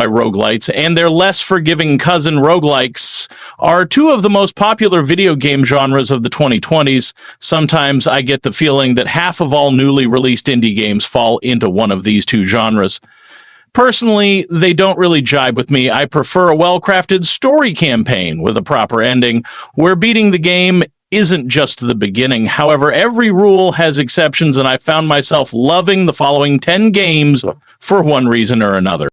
by roguelites and their less forgiving cousin roguelikes are two of the most popular video game genres of the 2020s. Sometimes I get the feeling that half of all newly released indie games fall into one of these two genres. Personally, they don't really jibe with me. I prefer a well-crafted story campaign with a proper ending, where beating the game isn't just the beginning. However, every rule has exceptions, and I found myself loving the following 10 games for one reason or another.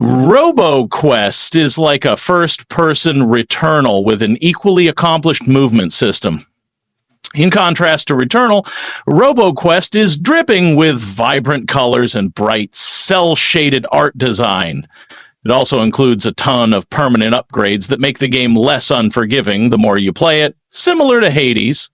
Roboquest is like a first-person Returnal with an equally accomplished movement system. In contrast to Returnal, Roboquest is dripping with vibrant colors and bright, cel-shaded art design. It also includes a ton of permanent upgrades that make the game less unforgiving the more you play it, similar to Hades.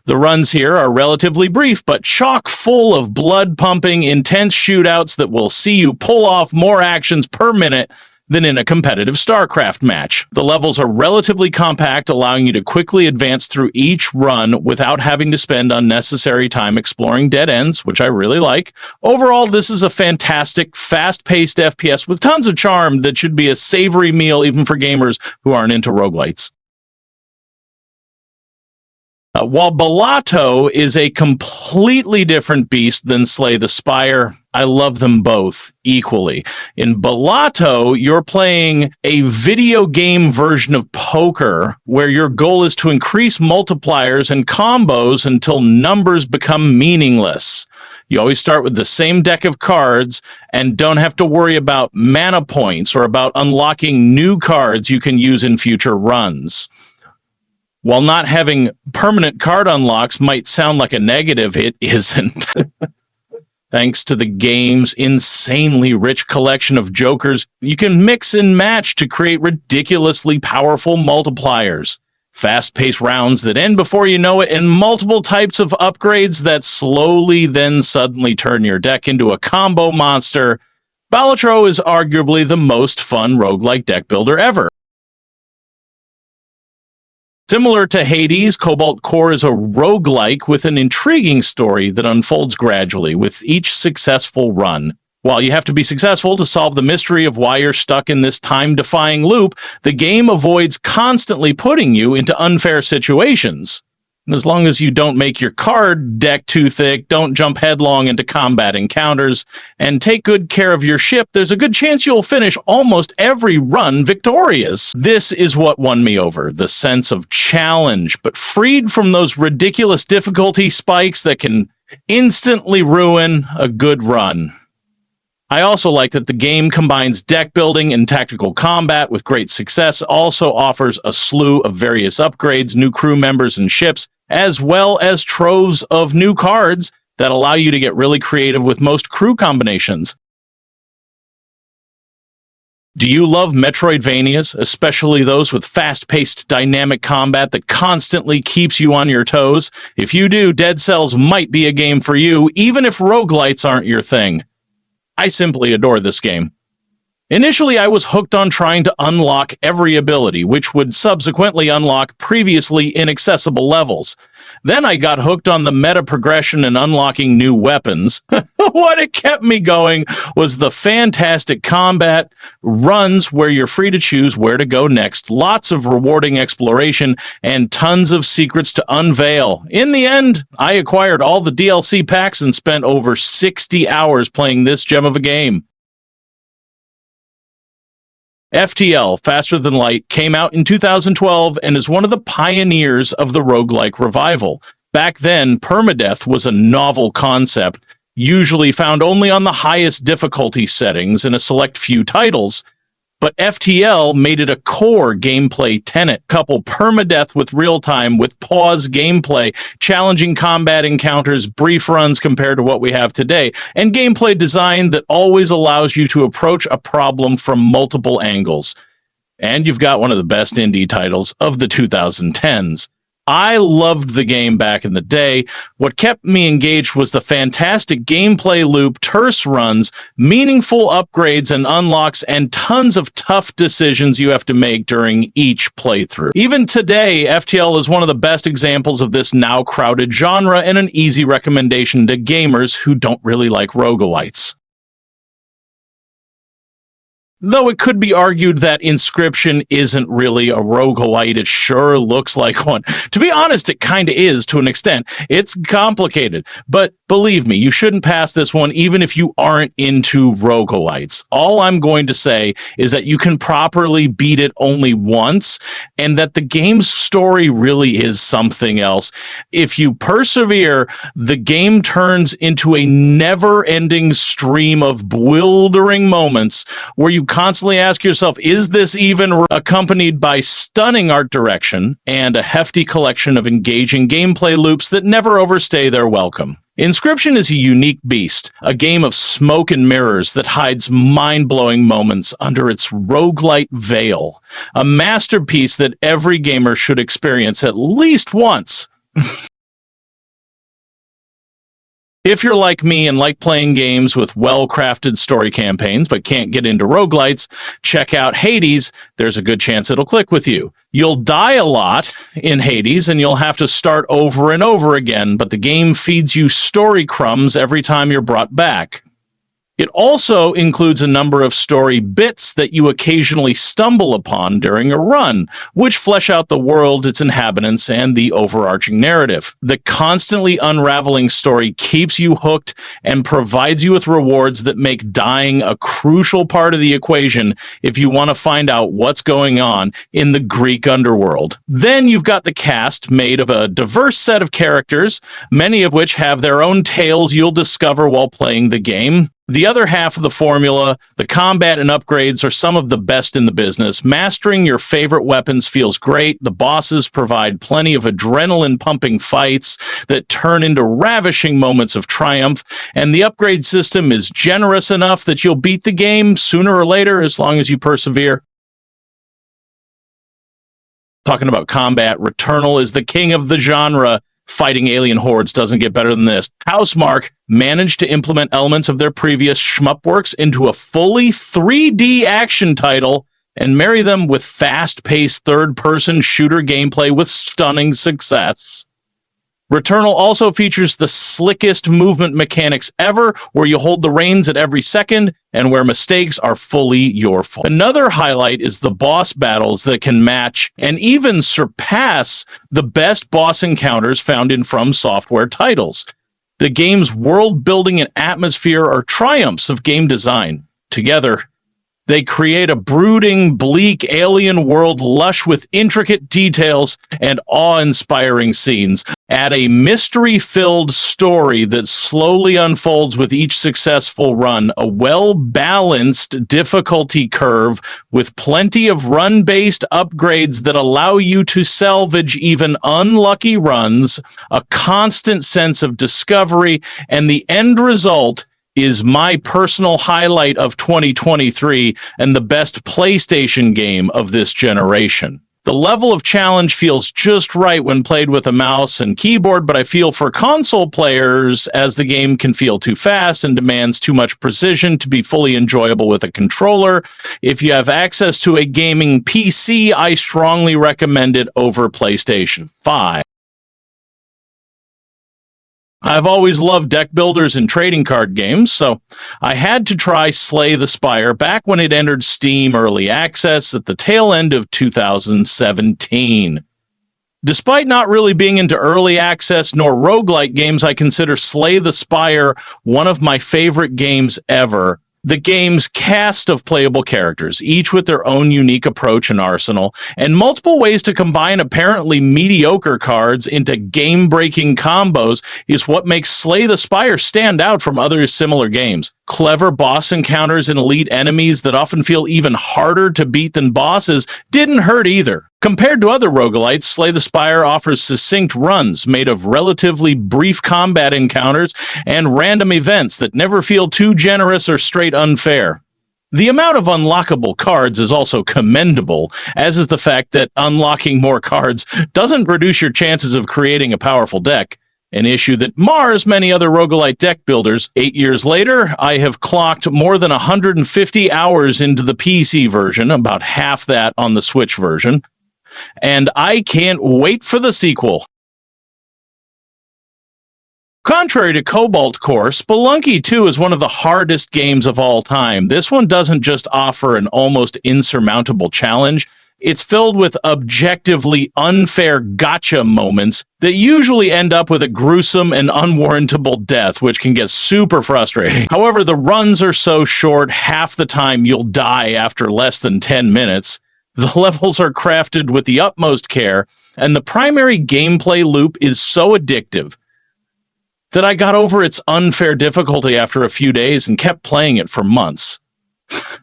The runs here are relatively brief, but chock full of blood-pumping, intense shootouts that will see you pull off more actions per minute than in a competitive StarCraft match. The levels are relatively compact, allowing you to quickly advance through each run without having to spend unnecessary time exploring dead ends, which I really like. Overall, this is a fantastic, fast-paced FPS with tons of charm that should be a savory meal even for gamers who aren't into roguelites. While Balatro is a completely different beast than Slay the Spire, I love them both equally. In Balatro, you're playing a video game version of poker where your goal is to increase multipliers and combos until numbers become meaningless. You always start with the same deck of cards and don't have to worry about mana points or about unlocking new cards you can use in future runs. While not having permanent card unlocks might sound like a negative, it isn't. Thanks to the game's insanely rich collection of jokers, you can mix and match to create ridiculously powerful multipliers. Fast-paced rounds that end before you know it, and multiple types of upgrades that slowly then suddenly turn your deck into a combo monster. Balatro is arguably the most fun roguelike deck builder ever. Similar to Hades, Cobalt Core is a roguelike with an intriguing story that unfolds gradually with each successful run. While you have to be successful to solve the mystery of why you're stuck in this time-defying loop, the game avoids constantly putting you into unfair situations. And as long as you don't make your card deck too thick, don't jump headlong into combat encounters, and take good care of your ship, there's a good chance you'll finish almost every run victorious. This is what won me over, the sense of challenge, but freed from those ridiculous difficulty spikes that can instantly ruin a good run. I also like that the game combines deck building and tactical combat with great success, also offers a slew of various upgrades, new crew members and ships, as well as troves of new cards that allow you to get really creative with most crew combinations. Do you love Metroidvanias, especially those with fast-paced dynamic combat that constantly keeps you on your toes? If you do, Dead Cells might be a game for you, even if roguelites aren't your thing. I simply adore this game. Initially, I was hooked on trying to unlock every ability, which would subsequently unlock previously inaccessible levels. Then I got hooked on the meta progression and unlocking new weapons. What it kept me going was the fantastic combat, runs where you're free to choose where to go next, lots of rewarding exploration, and tons of secrets to unveil. In the end, I acquired all the DLC packs and spent over 60 hours playing this gem of a game. FTL, Faster Than Light, came out in 2012 and is one of the pioneers of the roguelike revival. Back then, permadeath was a novel concept, usually found only on the highest difficulty settings in a select few titles. But FTL made it a core gameplay tenet. Couple permadeath with real-time, with pause gameplay, challenging combat encounters, brief runs compared to what we have today, and gameplay design that always allows you to approach a problem from multiple angles. And you've got one of the best indie titles of the 2010s. I loved the game back in the day. What kept me engaged was the fantastic gameplay loop, terse runs, meaningful upgrades and unlocks, and tons of tough decisions you have to make during each playthrough. Even today, FTL is one of the best examples of this now crowded genre and an easy recommendation to gamers who don't really like roguelites. Though it could be argued that Inscryption isn't really a roguelite, it sure looks like one. To be honest, it kind of is to an extent. It's complicated, but believe me, you shouldn't pass this one even if you aren't into roguelites. All I'm going to say is that you can properly beat it only once, and that the game's story really is something else. If you persevere, the game turns into a never-ending stream of bewildering moments where you constantly ask yourself, is this even accompanied by stunning art direction and a hefty collection of engaging gameplay loops that never overstay their welcome? Inscryption is a unique beast, a game of smoke and mirrors that hides mind-blowing moments under its roguelite veil, a masterpiece that every gamer should experience at least once. If you're like me and like playing games with well-crafted story campaigns but can't get into roguelites, check out Hades. There's a good chance it'll click with you. You'll die a lot in Hades and you'll have to start over and over again, but the game feeds you story crumbs every time you're brought back. It also includes a number of story bits that you occasionally stumble upon during a run, which flesh out the world, its inhabitants, and the overarching narrative. The constantly unraveling story keeps you hooked and provides you with rewards that make dying a crucial part of the equation if you want to find out what's going on in the Greek underworld. Then you've got the cast made of a diverse set of characters, many of which have their own tales you'll discover while playing the game. The other half of the formula, the combat and upgrades, are some of the best in the business. Mastering your favorite weapons feels great. The bosses provide plenty of adrenaline-pumping fights that turn into ravishing moments of triumph, and the upgrade system is generous enough that you'll beat the game sooner or later as long as you persevere. Talking about combat, Returnal is the king of the genre. Fighting alien hordes doesn't get better than this. Housemarque managed to implement elements of their previous shmup works into a fully 3D action title and marry them with fast-paced third-person shooter gameplay with stunning success. Returnal also features the slickest movement mechanics ever, where you hold the reins at every second and where mistakes are fully your fault. Another highlight is the boss battles that can match and even surpass the best boss encounters found in From Software titles. The game's world building and atmosphere are triumphs of game design. Together, they create a brooding, bleak alien world lush with intricate details and awe-inspiring scenes. Add a mystery-filled story that slowly unfolds with each successful run, a well-balanced difficulty curve with plenty of run-based upgrades that allow you to salvage even unlucky runs, a constant sense of discovery, and the end result is my personal highlight of 2023 and the best PlayStation game of this generation. The level of challenge feels just right when played with a mouse and keyboard, but I feel for console players, as the game can feel too fast and demands too much precision to be fully enjoyable with a controller. If you have access to a gaming PC, I strongly recommend it over PlayStation 5. I've always loved deck builders and trading card games, so I had to try Slay the Spire back when it entered Steam Early Access at the tail end of 2017. Despite not really being into early access nor roguelike games, I consider Slay the Spire one of my favorite games ever. The game's cast of playable characters, each with their own unique approach and arsenal, and multiple ways to combine apparently mediocre cards into game-breaking combos is what makes Slay the Spire stand out from other similar games. Clever boss encounters and elite enemies that often feel even harder to beat than bosses didn't hurt either. Compared to other roguelites, Slay the Spire offers succinct runs made of relatively brief combat encounters and random events that never feel too generous or straight unfair. The amount of unlockable cards is also commendable, as is the fact that unlocking more cards doesn't reduce your chances of creating a powerful deck, an issue that mars many other roguelite deck builders. 8 years later, I have clocked more than 150 hours into the PC version, about half that on the Switch version, and I can't wait for the sequel. Contrary to Cobalt Core, Spelunky 2 is one of the hardest games of all time. This one doesn't just offer an almost insurmountable challenge, it's filled with objectively unfair gotcha moments that usually end up with a gruesome and unwarrantable death, which can get super frustrating. However, the runs are so short, half the time you'll die after less than 10 minutes. The levels are crafted with the utmost care, and the primary gameplay loop is so addictive that I got over its unfair difficulty after a few days and kept playing it for months.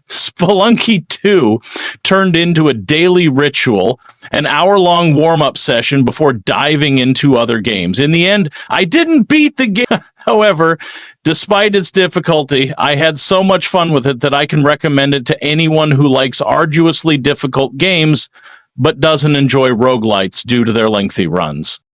Spelunky 2 turned into a daily ritual, an hour-long warm-up session before diving into other games. In the end, I didn't beat the game. However, despite its difficulty, I had so much fun with it that I can recommend it to anyone who likes arduously difficult games but doesn't enjoy roguelites due to their lengthy runs.